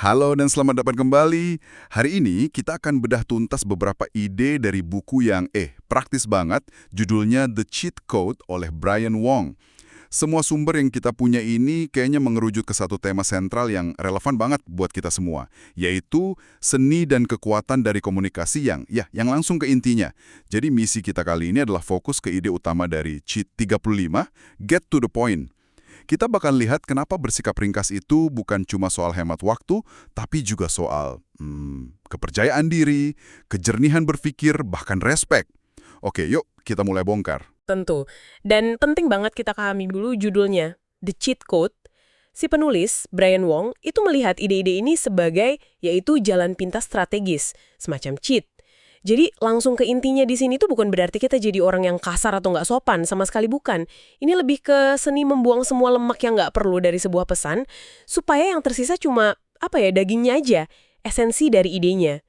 Halo dan selamat datang kembali. Hari ini kita akan bedah tuntas beberapa ide dari buku yang praktis banget, judulnya The Cheat Code oleh Brian Wong. Semua sumber yang kita punya ini kayaknya mengerucut ke satu tema sentral yang relevan banget buat kita semua, yaitu seni dan kekuatan dari komunikasi yang langsung ke intinya. Jadi misi kita kali ini adalah fokus ke ide utama dari Cheat 35, Get to the Point. Kita bakal lihat kenapa bersikap ringkas itu bukan cuma soal hemat waktu, tapi juga soal kepercayaan diri, kejernihan berpikir, bahkan respek. Oke, yuk kita mulai bongkar. Tentu. Dan penting banget kita pahami dulu judulnya, The Cheat Code. Si penulis, Brian Wong, itu melihat ide-ide ini sebagai yaitu jalan pintas strategis, semacam cheat. Jadi langsung ke intinya di sini tuh bukan berarti kita jadi orang yang kasar atau nggak sopan, sama sekali bukan. Ini lebih ke seni membuang semua lemak yang nggak perlu dari sebuah pesan, supaya yang tersisa cuma, dagingnya aja, esensi dari idenya.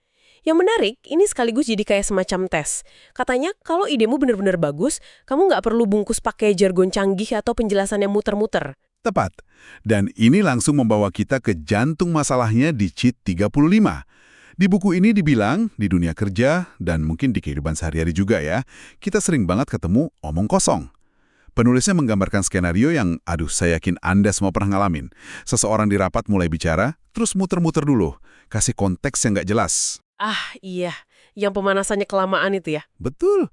Yang menarik, ini sekaligus jadi kayak semacam tes. Katanya, kalau idemu benar-benar bagus, kamu nggak perlu bungkus pakai jargon canggih atau penjelasan yang muter-muter. Tepat. Dan ini langsung membawa kita ke jantung masalahnya di Cheat 35. Di buku ini dibilang, di dunia kerja, dan mungkin di kehidupan sehari-hari juga ya, kita sering banget ketemu omong kosong. Penulisnya menggambarkan skenario yang, saya yakin Anda semua pernah ngalamin. Seseorang di rapat mulai bicara, terus muter-muter dulu, kasih konteks yang nggak jelas. Ah, iya. Yang pemanasannya kelamaan itu ya. Betul.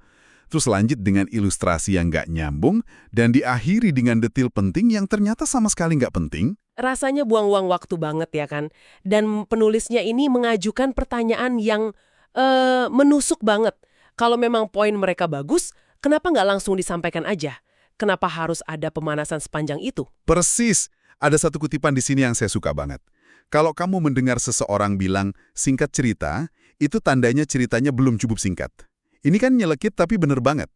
Terus lanjut dengan ilustrasi yang nggak nyambung, dan diakhiri dengan detil penting yang ternyata sama sekali nggak penting. Rasanya buang-buang waktu banget ya kan. Dan penulisnya ini mengajukan pertanyaan yang menusuk banget. Kalau memang poin mereka bagus, kenapa nggak langsung disampaikan aja? Kenapa harus ada pemanasan sepanjang itu? Persis. Ada satu kutipan di sini yang saya suka banget. Kalau kamu mendengar seseorang bilang, singkat cerita, itu tandanya ceritanya belum cukup singkat. Ini kan nyelekit tapi bener banget.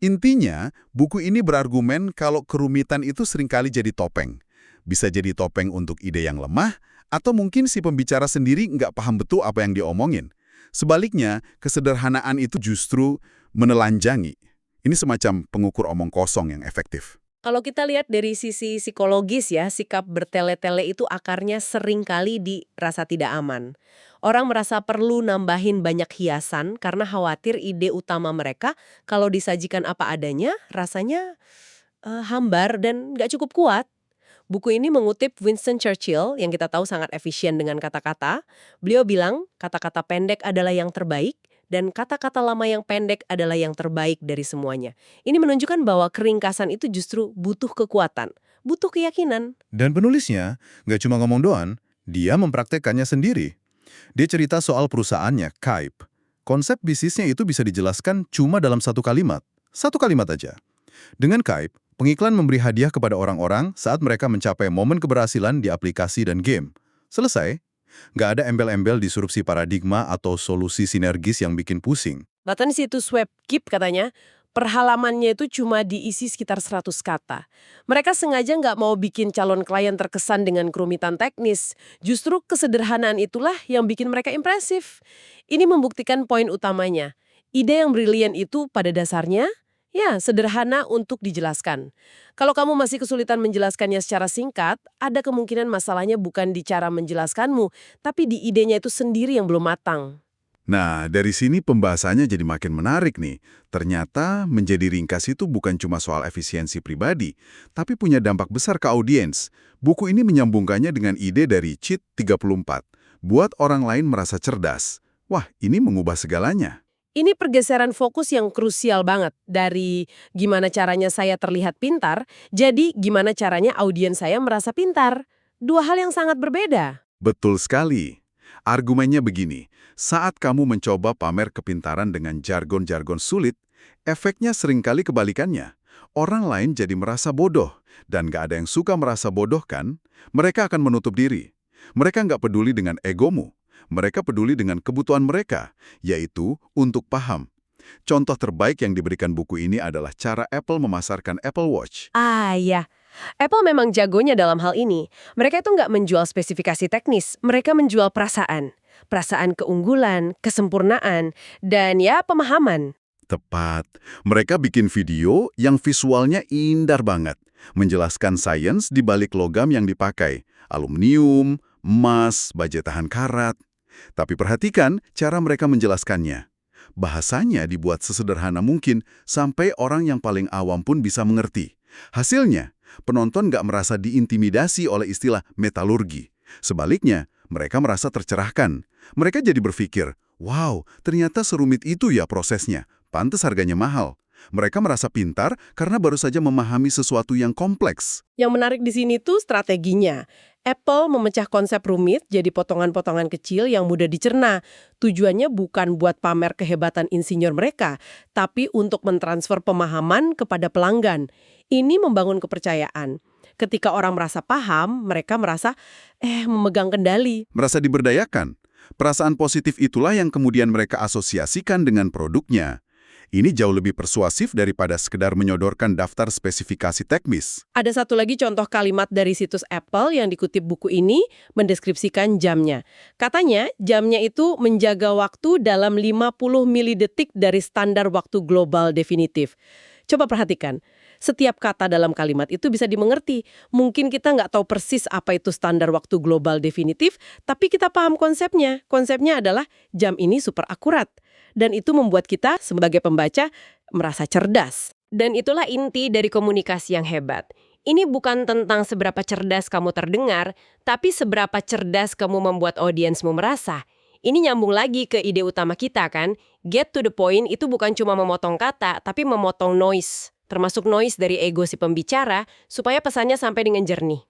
Intinya, buku ini berargumen kalau kerumitan itu seringkali jadi topeng. Bisa jadi topeng untuk ide yang lemah, atau mungkin si pembicara sendiri nggak paham betul apa yang diomongin. Sebaliknya, kesederhanaan itu justru menelanjangi. Ini semacam pengukur omong kosong yang efektif. Kalau kita lihat dari sisi psikologis ya, sikap bertele-tele itu akarnya seringkali di rasa tidak aman. Orang merasa perlu nambahin banyak hiasan karena khawatir ide utama mereka kalau disajikan apa adanya rasanya hambar dan nggak cukup kuat. Buku ini mengutip Winston Churchill yang kita tahu sangat efisien dengan kata-kata. Beliau bilang kata-kata pendek adalah yang terbaik dan kata-kata lama yang pendek adalah yang terbaik dari semuanya. Ini menunjukkan bahwa keringkasan itu justru butuh kekuatan, butuh keyakinan. Dan penulisnya nggak cuma ngomong doang, dia mempraktekkannya sendiri. Dia cerita soal perusahaannya, Kype. Konsep bisnisnya itu bisa dijelaskan cuma dalam satu kalimat. Satu kalimat aja. Dengan Kype, pengiklan memberi hadiah kepada orang-orang saat mereka mencapai momen keberhasilan di aplikasi dan game. Selesai. Nggak ada embel-embel disrupsi paradigma atau solusi sinergis yang bikin pusing. Bahkan di situs web Keep katanya, perhalamannya itu cuma diisi sekitar 100 kata. Mereka sengaja nggak mau bikin calon klien terkesan dengan kerumitan teknis. Justru kesederhanaan itulah yang bikin mereka impresif. Ini membuktikan poin utamanya. Ide yang brilian itu pada dasarnya ya, sederhana untuk dijelaskan. Kalau kamu masih kesulitan menjelaskannya secara singkat, ada kemungkinan masalahnya bukan di cara menjelaskanmu, tapi di idenya itu sendiri yang belum matang. Nah, dari sini pembahasannya jadi makin menarik nih. Ternyata menjadi ringkas itu bukan cuma soal efisiensi pribadi, tapi punya dampak besar ke audiens. Buku ini menyambungkannya dengan ide dari Cheat 34. Buat orang lain merasa cerdas. Wah, ini mengubah segalanya. Ini pergeseran fokus yang krusial banget dari gimana caranya saya terlihat pintar, jadi gimana caranya audiens saya merasa pintar. Dua hal yang sangat berbeda. Betul sekali. Argumennya begini, saat kamu mencoba pamer kepintaran dengan jargon-jargon sulit, efeknya seringkali kebalikannya. Orang lain jadi merasa bodoh, dan gak ada yang suka merasa bodoh kan? Mereka akan menutup diri. Mereka nggak peduli dengan egomu. Mereka peduli dengan kebutuhan mereka, yaitu untuk paham. Contoh terbaik yang diberikan buku ini adalah cara Apple memasarkan Apple Watch. Ah ya, Apple memang jagonya dalam hal ini. Mereka itu nggak menjual spesifikasi teknis, mereka menjual perasaan. Perasaan keunggulan, kesempurnaan, dan ya pemahaman. Tepat. Mereka bikin video yang visualnya indah banget. Menjelaskan sains di balik logam yang dipakai. Aluminium, emas, baja tahan karat. Tapi perhatikan cara mereka menjelaskannya. Bahasanya dibuat sesederhana mungkin sampai orang yang paling awam pun bisa mengerti. Hasilnya, penonton nggak merasa diintimidasi oleh istilah metalurgi. Sebaliknya, mereka merasa tercerahkan. Mereka jadi berpikir, wow, ternyata serumit itu ya prosesnya. Pantes harganya mahal. Mereka merasa pintar karena baru saja memahami sesuatu yang kompleks. Yang menarik di sini tuh strateginya. Apple memecah konsep rumit jadi potongan-potongan kecil yang mudah dicerna. Tujuannya bukan buat pamer kehebatan insinyur mereka, tapi untuk mentransfer pemahaman kepada pelanggan. Ini membangun kepercayaan. Ketika orang merasa paham, mereka merasa, memegang kendali. Merasa diberdayakan. Perasaan positif itulah yang kemudian mereka asosiasikan dengan produknya. Ini jauh lebih persuasif daripada sekedar menyodorkan daftar spesifikasi teknis. Ada satu lagi contoh kalimat dari situs Apple yang dikutip buku ini mendeskripsikan jamnya. Katanya, jamnya itu menjaga waktu dalam 50 milidetik dari standar waktu global definitif. Coba perhatikan, setiap kata dalam kalimat itu bisa dimengerti. Mungkin kita nggak tahu persis apa itu standar waktu global definitif, tapi kita paham konsepnya. Konsepnya adalah jam ini super akurat. Dan itu membuat kita sebagai pembaca merasa cerdas. Dan itulah inti dari komunikasi yang hebat. Ini bukan tentang seberapa cerdas kamu terdengar, tapi seberapa cerdas kamu membuat audiensmu merasa. Ini nyambung lagi ke ide utama kita kan, get to the point itu bukan cuma memotong kata, tapi memotong noise. Termasuk noise dari ego si pembicara, supaya pesannya sampai dengan jernih.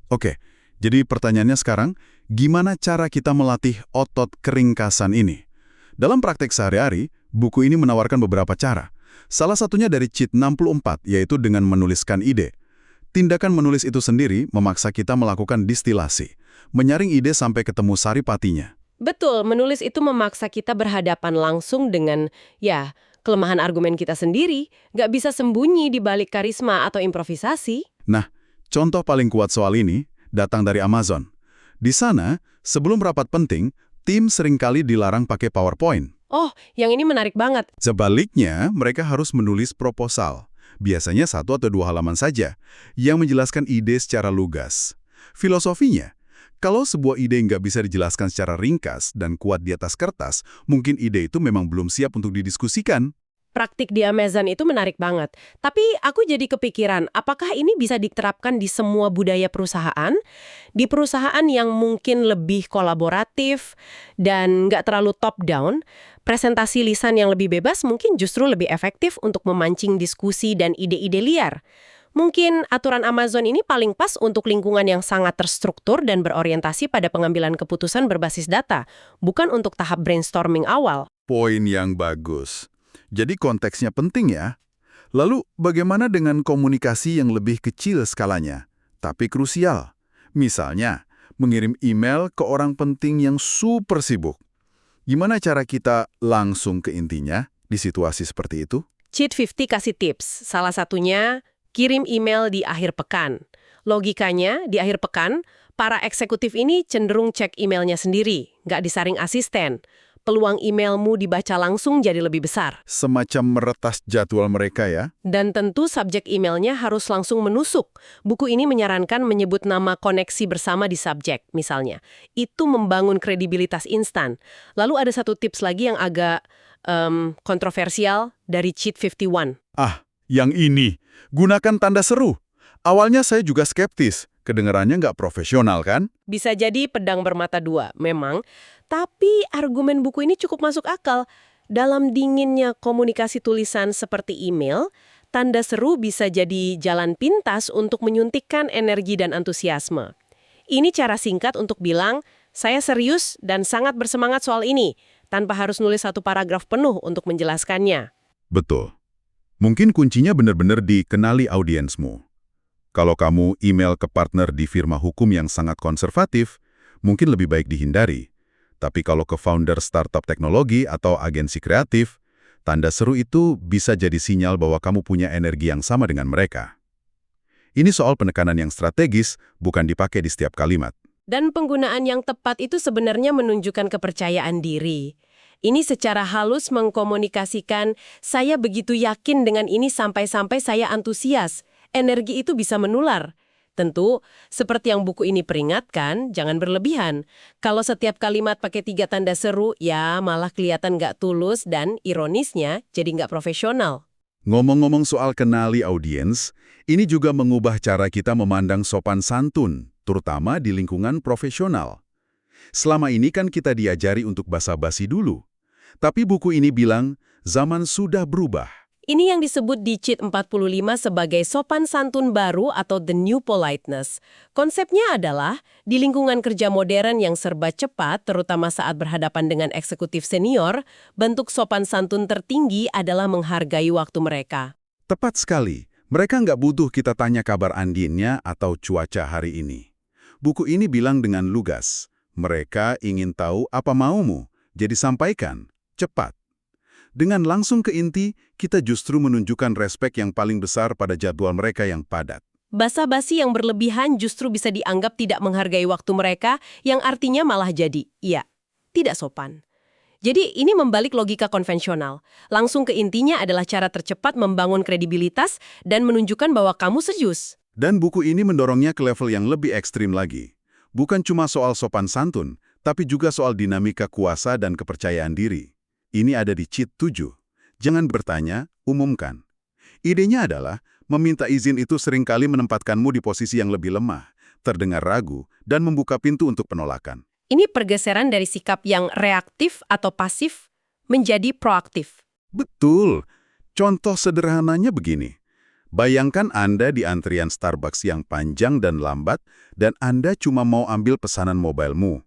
Oke, jadi pertanyaannya sekarang, gimana cara kita melatih otot keringkasan ini? Dalam praktek sehari-hari, buku ini menawarkan beberapa cara. Salah satunya dari Cheat 64, yaitu dengan menuliskan ide. Tindakan menulis itu sendiri memaksa kita melakukan distilasi, menyaring ide sampai ketemu saripatinya. Betul, menulis itu memaksa kita berhadapan langsung dengan, kelemahan argumen kita sendiri, nggak bisa sembunyi di balik karisma atau improvisasi. Nah, contoh paling kuat soal ini datang dari Amazon. Di sana, sebelum rapat penting, tim seringkali dilarang pakai PowerPoint. Oh, yang ini menarik banget. Sebaliknya, mereka harus menulis proposal. Biasanya 1 atau 2 halaman saja, yang menjelaskan ide secara lugas. Filosofinya, kalau sebuah ide nggak bisa dijelaskan secara ringkas dan kuat di atas kertas, mungkin ide itu memang belum siap untuk didiskusikan. Praktik di Amazon itu menarik banget. Tapi aku jadi kepikiran, apakah ini bisa diterapkan di semua budaya perusahaan? Di perusahaan yang mungkin lebih kolaboratif dan nggak terlalu top-down, presentasi lisan yang lebih bebas mungkin justru lebih efektif untuk memancing diskusi dan ide-ide liar. Mungkin aturan Amazon ini paling pas untuk lingkungan yang sangat terstruktur dan berorientasi pada pengambilan keputusan berbasis data, bukan untuk tahap brainstorming awal. Poin yang bagus. Jadi konteksnya penting ya. Lalu bagaimana dengan komunikasi yang lebih kecil skalanya, tapi krusial? Misalnya, mengirim email ke orang penting yang super sibuk. Gimana cara kita langsung ke intinya di situasi seperti itu? Cheat 50 kasih tips. Salah satunya, kirim email di akhir pekan. Logikanya, di akhir pekan, para eksekutif ini cenderung cek emailnya sendiri, nggak disaring asisten. Peluang emailmu dibaca langsung jadi lebih besar. Semacam meretas jadwal mereka ya? Dan tentu subjek emailnya harus langsung menusuk. Buku ini menyarankan menyebut nama koneksi bersama di subjek, misalnya. Itu membangun kredibilitas instan. Lalu ada satu tips lagi yang agak kontroversial dari Cheat 51. Ah, yang ini. Gunakan tanda seru. Awalnya saya juga skeptis. Kedengarannya nggak profesional kan? Bisa jadi pedang bermata dua, memang. Tapi argumen buku ini cukup masuk akal. Dalam dinginnya komunikasi tulisan seperti email, tanda seru bisa jadi jalan pintas untuk menyuntikkan energi dan antusiasme. Ini cara singkat untuk bilang, saya serius dan sangat bersemangat soal ini, tanpa harus nulis satu paragraf penuh untuk menjelaskannya. Betul. Mungkin kuncinya benar-benar dikenali audiensmu. Kalau kamu email ke partner di firma hukum yang sangat konservatif, mungkin lebih baik dihindari. Tapi kalau ke founder startup teknologi atau agensi kreatif, tanda seru itu bisa jadi sinyal bahwa kamu punya energi yang sama dengan mereka. Ini soal penekanan yang strategis, bukan dipakai di setiap kalimat. Dan penggunaan yang tepat itu sebenarnya menunjukkan kepercayaan diri. Ini secara halus mengkomunikasikan, saya begitu yakin dengan ini sampai-sampai saya antusias. Energi itu bisa menular. Tentu, seperti yang buku ini peringatkan, jangan berlebihan. Kalau setiap kalimat pakai 3 tanda seru, ya malah kelihatan nggak tulus dan ironisnya jadi nggak profesional. Ngomong-ngomong soal kenali audiens, ini juga mengubah cara kita memandang sopan santun, terutama di lingkungan profesional. Selama ini kan kita diajari untuk basa-basi dulu. Tapi buku ini bilang, zaman sudah berubah. Ini yang disebut di Cheat 45 sebagai sopan santun baru atau the new politeness. Konsepnya adalah, di lingkungan kerja modern yang serba cepat, terutama saat berhadapan dengan eksekutif senior, bentuk sopan santun tertinggi adalah menghargai waktu mereka. Tepat sekali, mereka nggak butuh kita tanya kabar Andinnya atau cuaca hari ini. Buku ini bilang dengan lugas, mereka ingin tahu apa maumu, jadi sampaikan, cepat. Dengan langsung ke inti, kita justru menunjukkan respek yang paling besar pada jadwal mereka yang padat. Basa-basi yang berlebihan justru bisa dianggap tidak menghargai waktu mereka, yang artinya malah jadi, iya, tidak sopan. Jadi ini membalik logika konvensional. Langsung ke intinya adalah cara tercepat membangun kredibilitas dan menunjukkan bahwa kamu serius. Dan buku ini mendorongnya ke level yang lebih ekstrim lagi. Bukan cuma soal sopan santun, tapi juga soal dinamika kuasa dan kepercayaan diri. Ini ada di Cheat 7. Jangan bertanya, umumkan. Idenya adalah, meminta izin itu seringkali menempatkanmu di posisi yang lebih lemah, terdengar ragu, dan membuka pintu untuk penolakan. Ini pergeseran dari sikap yang reaktif atau pasif menjadi proaktif. Betul. Contoh sederhananya begini. Bayangkan Anda di antrian Starbucks yang panjang dan lambat, dan Anda cuma mau ambil pesanan mobilemu.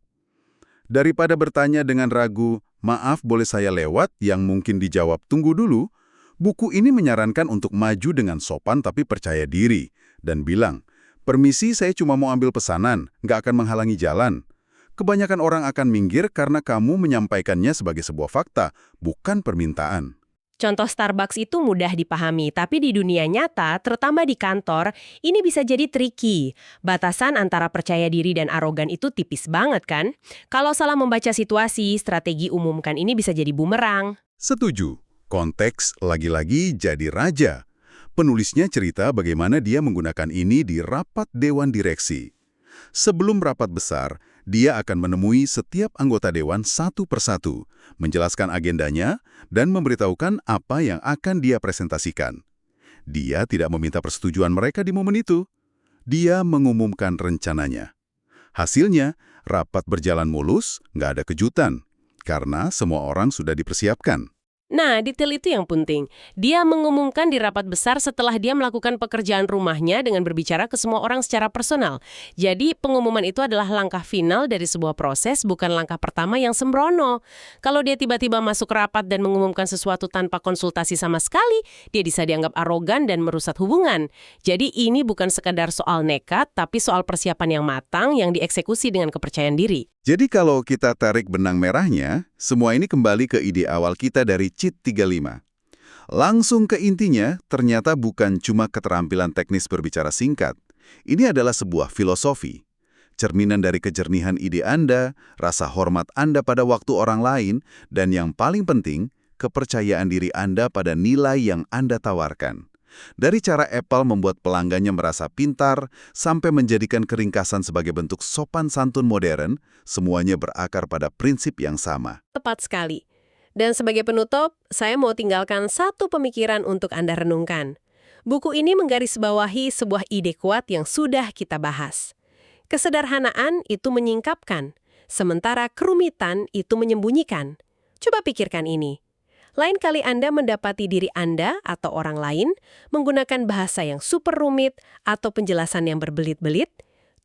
Daripada bertanya dengan ragu, maaf boleh saya lewat, yang mungkin dijawab tunggu dulu, buku ini menyarankan untuk maju dengan sopan tapi percaya diri, dan bilang, permisi saya cuma mau ambil pesanan, nggak akan menghalangi jalan. Kebanyakan orang akan minggir karena kamu menyampaikannya sebagai sebuah fakta, bukan permintaan. Contoh Starbucks itu mudah dipahami, tapi di dunia nyata, terutama di kantor, ini bisa jadi tricky. Batasan antara percaya diri dan arogan itu tipis banget kan? Kalau salah membaca situasi, strategi umumkan ini bisa jadi bumerang. Setuju. Konteks lagi-lagi jadi raja. Penulisnya cerita bagaimana dia menggunakan ini di rapat dewan direksi. Sebelum rapat besar, dia akan menemui setiap anggota dewan satu persatu, menjelaskan agendanya, dan memberitahukan apa yang akan dia presentasikan. Dia tidak meminta persetujuan mereka di momen itu. Dia mengumumkan rencananya. Hasilnya, rapat berjalan mulus, nggak ada kejutan, karena semua orang sudah dipersiapkan. Nah, detail itu yang penting. Dia mengumumkan di rapat besar setelah dia melakukan pekerjaan rumahnya dengan berbicara ke semua orang secara personal. Jadi, pengumuman itu adalah langkah final dari sebuah proses, bukan langkah pertama yang sembrono. Kalau dia tiba-tiba masuk rapat dan mengumumkan sesuatu tanpa konsultasi sama sekali, dia bisa dianggap arogan dan merusak hubungan. Jadi, ini bukan sekadar soal nekat, tapi soal persiapan yang matang yang dieksekusi dengan kepercayaan diri. Jadi kalau kita tarik benang merahnya, semua ini kembali ke ide awal kita dari Cheat 35. Langsung ke intinya, ternyata bukan cuma keterampilan teknis berbicara singkat. Ini adalah sebuah filosofi. Cerminan dari kejernihan ide Anda, rasa hormat Anda pada waktu orang lain, dan yang paling penting, kepercayaan diri Anda pada nilai yang Anda tawarkan. Dari cara Apple membuat pelanggannya merasa pintar, sampai menjadikan keringkasan sebagai bentuk sopan santun modern, semuanya berakar pada prinsip yang sama. Tepat sekali. Dan sebagai penutup, saya mau tinggalkan satu pemikiran untuk Anda renungkan. Buku ini menggarisbawahi sebuah ide kuat yang sudah kita bahas. Kesederhanaan itu menyingkapkan, sementara kerumitan itu menyembunyikan. Coba pikirkan ini. Lain kali Anda mendapati diri Anda atau orang lain menggunakan bahasa yang super rumit atau penjelasan yang berbelit-belit,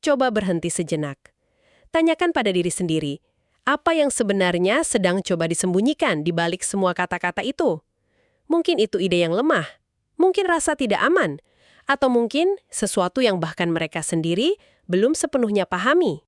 coba berhenti sejenak. Tanyakan pada diri sendiri, apa yang sebenarnya sedang coba disembunyikan di balik semua kata-kata itu? Mungkin itu ide yang lemah, mungkin rasa tidak aman, atau mungkin sesuatu yang bahkan mereka sendiri belum sepenuhnya pahami.